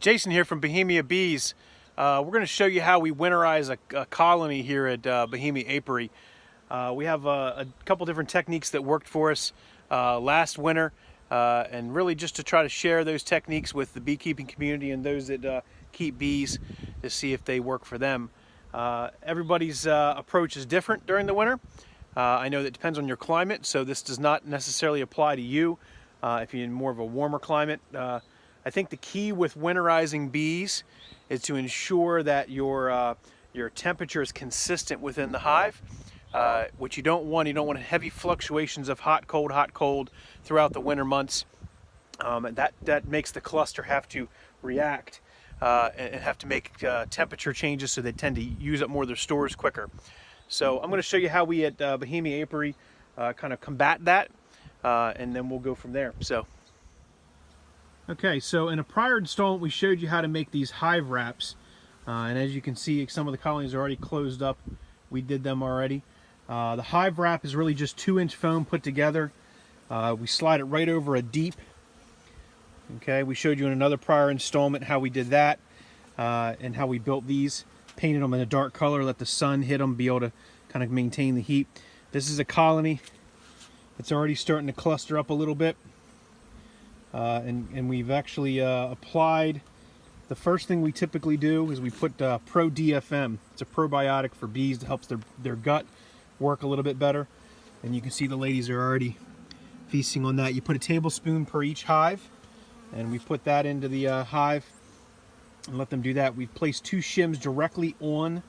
Jason here from Bohemia Bees. We're going to show you how we winterize a colony here at Bohemia Apiary. We have a couple different techniques that worked for us last winter, and really just to try to share those techniques with the beekeeping community and those that keep bees to see if they work for them. Everybody's approach is different during the winter. I know that depends on your climate, so this does not necessarily apply to you if you're in more of a warmer climate. I think the key with winterizing bees is to ensure that your temperature is consistent within the hive. What you don't want heavy fluctuations of hot, cold throughout the winter months. That makes the cluster have to react and have to make temperature changes, so they tend to use up more of their stores quicker. So I'm going to show you how we at Bohemia Apiary kind of combat that, and then we'll go from there. Okay, so in a prior installment we showed you how to make these hive wraps, and as you can see, some of the colonies are already closed up. We did them already. The hive wrap is really just 2-inch foam put together. We slide it right over a deep. Okay, we showed you in another prior installment how we did that, and how we built these, painted them in a dark color, let the sun hit them, be able to kind of maintain the heat. This is a colony. It's already starting to cluster up a little bit. And we've actually applied, the first thing we typically do is we put Pro DFM. It's a probiotic for bees that helps their gut work a little bit better. And you can see the ladies are already feasting on that. You put a tablespoon per each hive, and we put that into the hive and let them do that. We've placed 2 shims directly on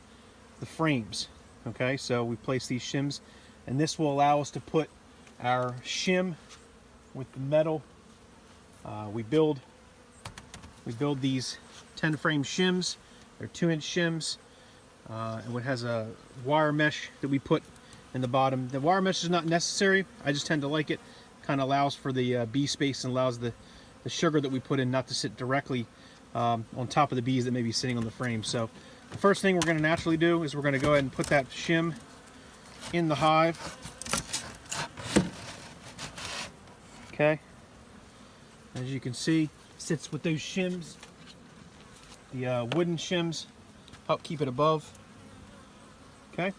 the frames. Okay, so we place these shims, and this will allow us to put our shim with the metal. We build these 10-frame shims. They're 2-inch shims, and it has a wire mesh that we put in the bottom. The wire mesh is not necessary. I just tend to like it. Kind of allows for the bee space and allows the sugar that we put in not to sit directly on top of the bees that may be sitting on the frame. So the first thing we're going to naturally do is we're going to go ahead and put that shim in the hive. Okay. As you can see, it sits with those shims. The wooden shims help keep it above. Okay.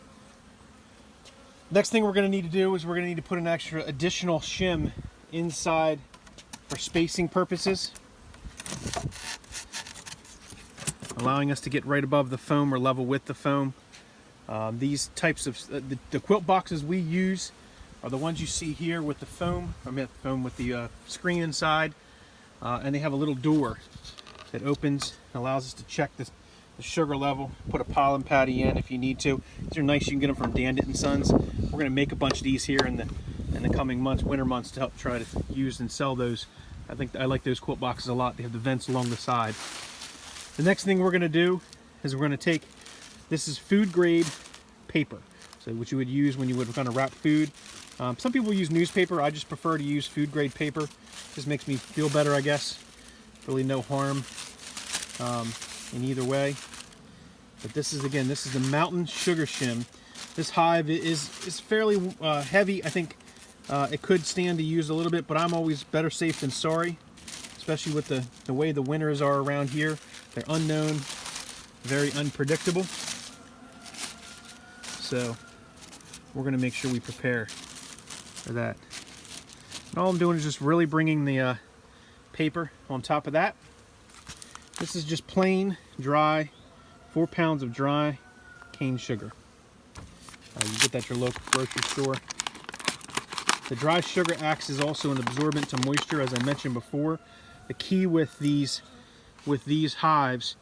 Next thing we're going to need to do is we're going to need to put an additional shim inside for spacing purposes, allowing us to get right above the foam or level with the foam. These types of the quilt boxes we use are the ones you see here with the foam. With the screen inside. And they have a little door that opens and allows us to check the sugar level, put a pollen patty in if you need to. These are nice. You can get them from Dandit and Sons. We're going to make a bunch of these here in the coming months, winter months, to help try to use and sell those. I like those quilt boxes a lot. They have the vents along the side. The next thing we're going to do is we're going to take, this is food grade paper, so what you would use when you would kind of wrap food. Some people use newspaper. I just prefer to use food grade paper. Just makes me feel better, I guess. Really no harm in either way. But this is the Mountain Sugar Shim. This hive is fairly heavy. I think it could stand to use a little bit, but I'm always better safe than sorry, especially with the way the winters are around here. They're unknown, very unpredictable. So we're going to make sure we prepare for that. And all I'm doing is just really bringing the paper on top of that. This is just plain, dry, 4 pounds of dry cane sugar. You get that at your local grocery store. The dry sugar acts as also an absorbent to moisture, as I mentioned before. The key with these hives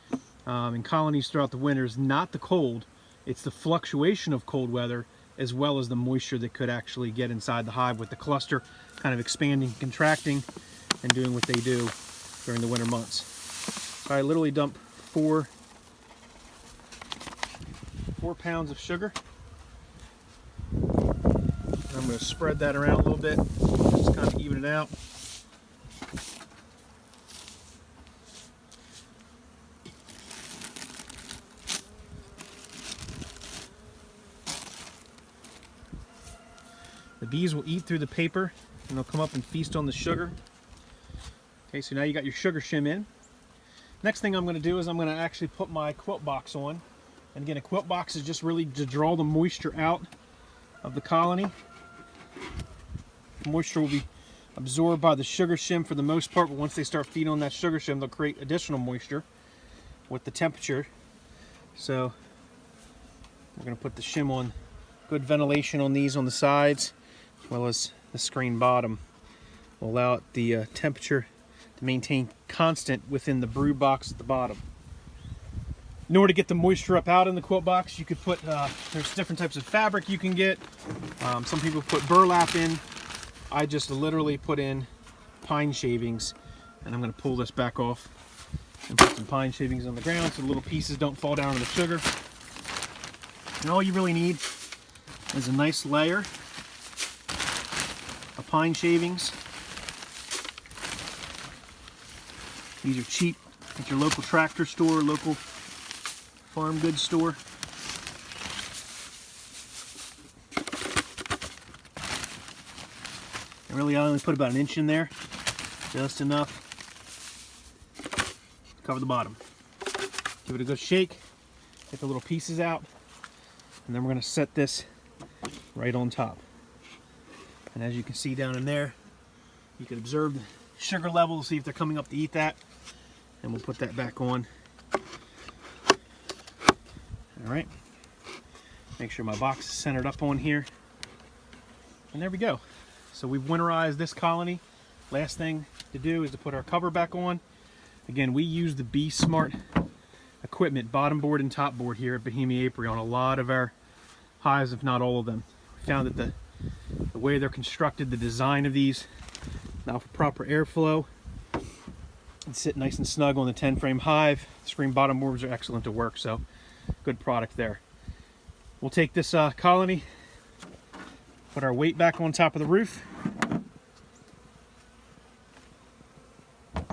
and colonies throughout the winter is not the cold, it's the fluctuation of cold weather as well as the moisture that could actually get inside the hive with the cluster kind of expanding, contracting, and doing what they do during the winter months. So I literally dump 4 pounds of sugar. And I'm going to spread that around a little bit, just kind of even it out. The bees will eat through the paper and they'll come up and feast on the sugar. Okay, so now you got your sugar shim in. Next thing I'm going to do is I'm going to actually put my quilt box on. And again, a quilt box is just really to draw the moisture out of the colony. The moisture will be absorbed by the sugar shim for the most part, but once they start feeding on that sugar shim, they'll create additional moisture with the temperature. So we're going to put the shim on. Good ventilation on these on the sides, as well as the screen bottom. Will allow the temperature to maintain constant within the brew box at the bottom. In order to get the moisture up out in the quilt box, you could put, there's different types of fabric you can get. Some people put burlap in. I just literally put in pine shavings, and I'm going to pull this back off and put some pine shavings on the ground so the little pieces don't fall down in the sugar. And all you really need is a nice layer of pine shavings. These are cheap at your local tractor store, local farm goods store. And really, I only put about an inch in there, just enough to cover the bottom. Give it a good shake, get the little pieces out, and then we're going to set this right on top. And as you can see down in there, you can observe the sugar levels, see if they're coming up to eat that. And we'll put that back on. All right. Make sure my box is centered up on here. And there we go. So we've winterized this colony. Last thing to do is to put our cover back on. Again, we use the Be Smart equipment, bottom board and top board here at Bohemia Apiary on a lot of our hives, if not all of them. We found that the way they're constructed, the design of these, now for proper airflow, and sit nice and snug on the 10-frame hive. Screen bottom boards are excellent to work, so good product there. We'll take this colony, put our weight back on top of the roof. Good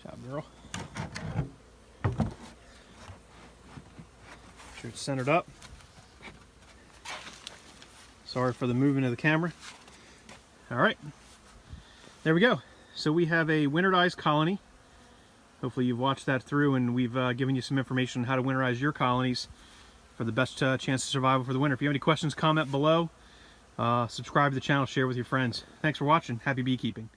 job, girl. Make sure it's centered up. Sorry for the movement of the camera. All right, there we go. So we have a winterized colony. Hopefully you've watched that through, and we've given you some information on how to winterize your colonies for the best chance of survival for the winter. If you have any questions, comment below. Subscribe to the channel, share with your friends. Thanks for watching. Happy beekeeping.